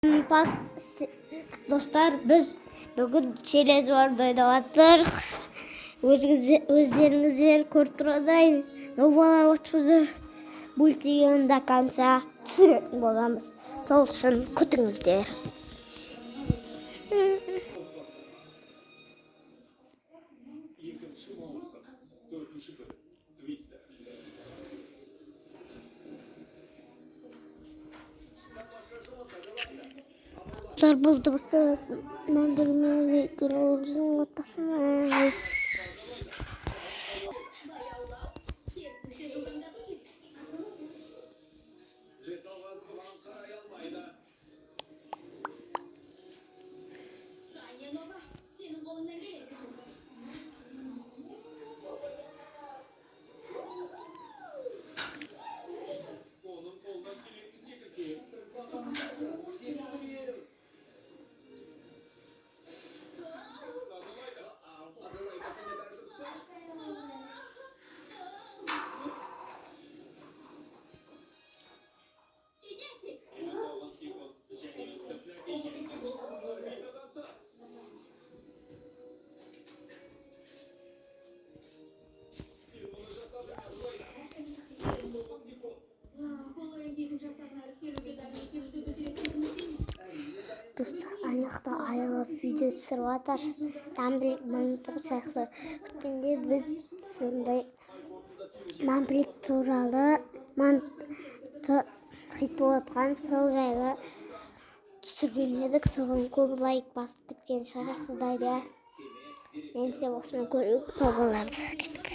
Bak dostlar, biz bugün челлендж o'ynayapmiz. O'zlaringiz ko'rib turadigan novalar o'tibdi. Multigani до конца bo'lamiz. Sol uchun kutingizlar. Buldu dostlar. Ben bilmiyorum. Grubumuzun ortasındayız. Dostlar, ayakta ayılıp video түсіріватыр. Мамблик монитор сияқты. Күткенде біз сондай мамблик туралы хит болатқан сол жайлы түсірген едік. Соған көп лайк басып кеткен шығарсыздар, иә. Мен сізге осыны көріп болғыларды кеттік.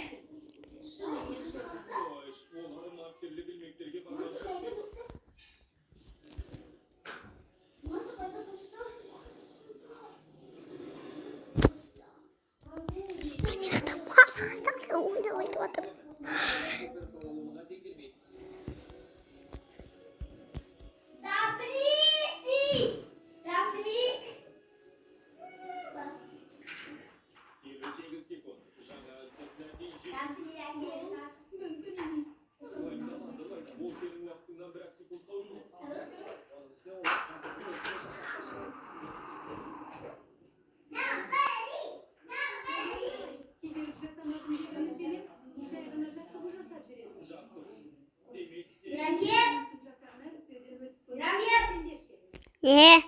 Ne?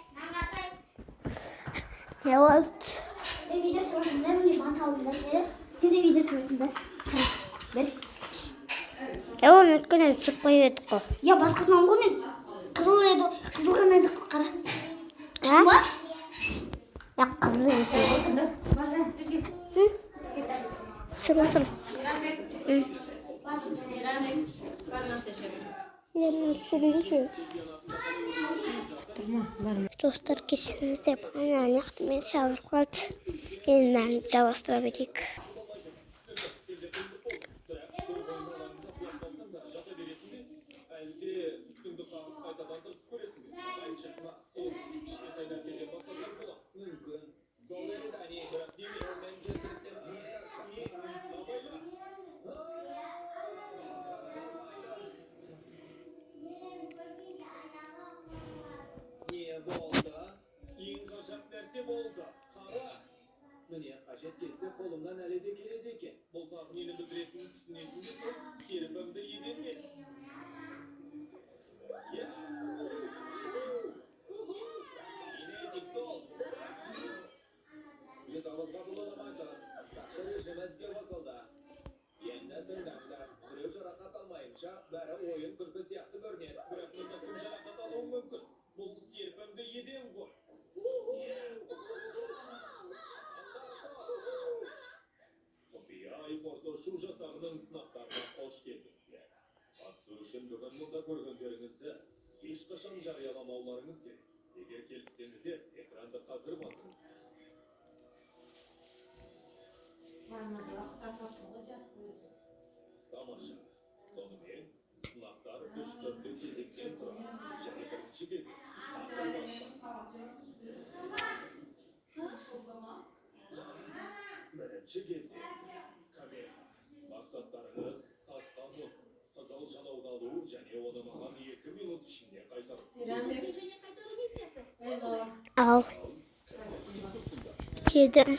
Evet. Video sorusunda bir batağında şey. Şimdi video sorusunda. Bir. Ya onu ötkene çık koyuyorduk o. Ya başkasına olmayın. Kızıl kanaydı kara. Kıştı var? Ya kızıl yemişsin. Hı? Şuraya otur. Hı. Yerine sürüncü. Dostlar, kesinlikle bana yaktım. Ben çalır kaldı. Yeniden çalıştırabildik. Aşet kesti kolumdan eledi. Bu tahminin böbreğinin üstünesinde siripimde yedirdi. Ya. Yine etik sol. Jitavızga bululamaydı. Sakşarı jemezge basıldı. Yenine tırnaklar. Kırığı jarakat almayınca bari oyun kırpı siyahtı görünüyor. Bırakmında kim jarakat alıyor mümkün. Bu siripimde yediğim gol. Şu жасағының сынақтарына қош келдіңдер. Қатысу үшін бүгін мұнда көргендеріңізді ешқашан жарияламауларыңыз керек. Егер келіссеңіздер, экранды қазір басыңыздар. Тамаша. Сонымен сынақтар 3 түрлі кезектен тұрады. Және бірінші кезек қазір басталады. Бірінші кезек камера. Мақсаттарыңыз тас қазу, қызыл жалауды алу және оны маған 2 минут ішінде қайтару. Және қайтару миссиясы. Al. Yedim.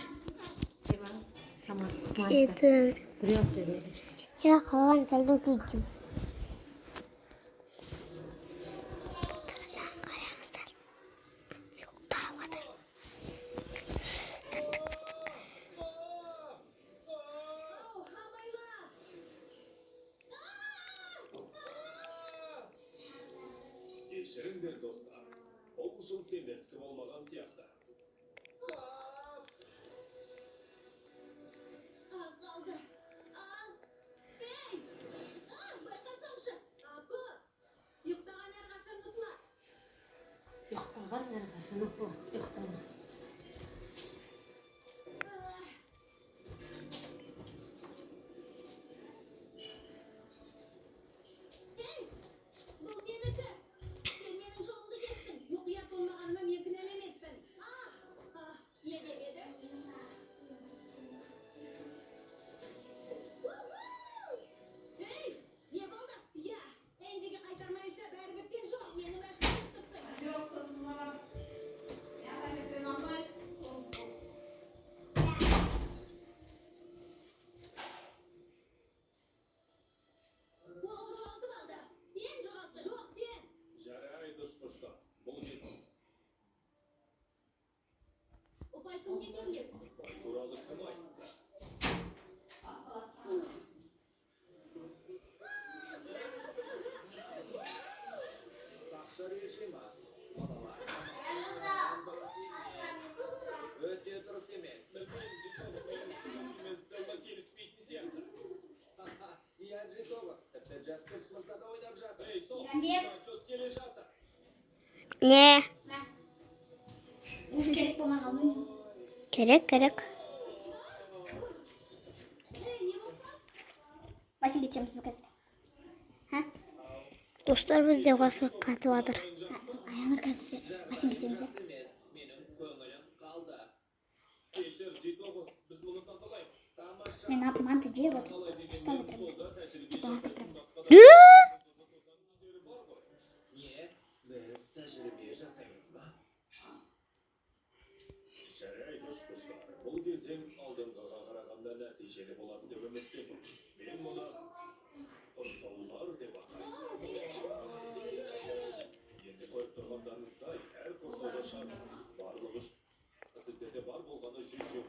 Tamam. Yedim. Buraya çevirebilirsin. Ya kalan selden kıydım. Yok dağmadır. Кешіріңдер достар. Бұл жыл сендердікі болмаған сияқты. Az kaldı. Az. Hey! Bayqasаңшы. Апы! Ұйықтаған әрқашан ұтылады. Yoxtağan әрқашан ұтылады. Yoxtağan. Hey! Бұл менікі. Сен менің жолымды кестің. Мұқият болмағаныма мен кінәлі емеспін. Не деп едің? Hey! Не болды? Я! Эндиге қайтармайынша бәрі біткен жоқ. Мені мәжбүр еттірсің. Ол жоғалтып алды. Сен жоғалттың. Жоқ, сен. Жарайды ұшқышта. Бұл кесім. Ұпай кімге төнген? Бай туралы кім айтты? Сақшы режимі. Балалар. Өте дұрыс емес. Білмеймін, Стелла келіспейтін сияқты. Иә, Джитовас. Тіпті Джаспер Мырза да ойнап жатыр. Ей, сол. Санчос келе жатыр. Ne? Biz gerek bulmadan. Gerek. Ей, не болды? Başa geçiyoruz bu kez. Ha? Dostlar bizde vafak katı vardır. Ayağınır kazışı. Başa geçiyoruz. Емес, менің көңілім қалды. Кешір, Джитовас, біз мұны тазалаймыз. Тамаша. Ne yapayım? Mantıcıya bak. Қалай Что дегенмен это? солда тәжірибе Tamam, жасайтын tamam. басқа да Ne? күштері бар ғой. Не? Біз тәжірибе жасаймыз ба? Жарайды, ұшқыштар. Бұл кезең алдыңғыға қарағанда нәтижелі болады деп үміттенемін. Мен мұны құрсаулар деп атаймын. Енді көріп тұрғандарыңыздай, әр құрсауда шарт. Барлығы сіздерде бар болғаны 100 жыл.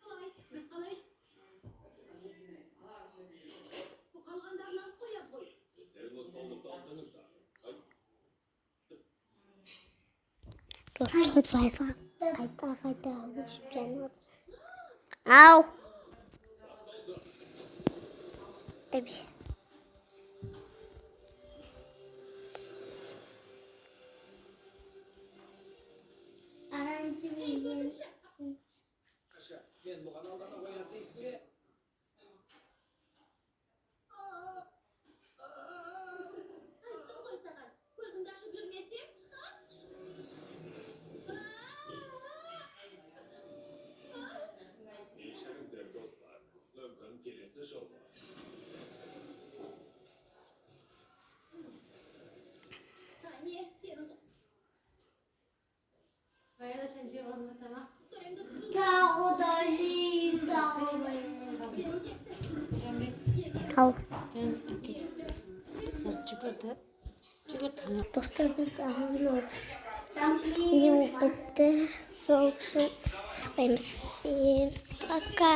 Қалай? Біз қалай? Бұл қалғандарын алып қоя ғой. Сіздер нұсқаулықты алдыңыздар. Dostlar vafak kayta olmuş canım. Au. Tabii. Arancı bizim. Аша, мен бұған алдана қояр дейсің бе? Айттым ғой саған. Көзіңді ашып жүрмесең, Кешіріңдер, достар. Мүмкін келесі жолы. не? Сенің Bayada sen cevabını tamam. құттарыңды түзу. Біреу кетті. Егер Au. Sen çıkardı. Çıkart tamam. Dostlar biz ahını Yine bitti. Soğuk su. Benim Пока.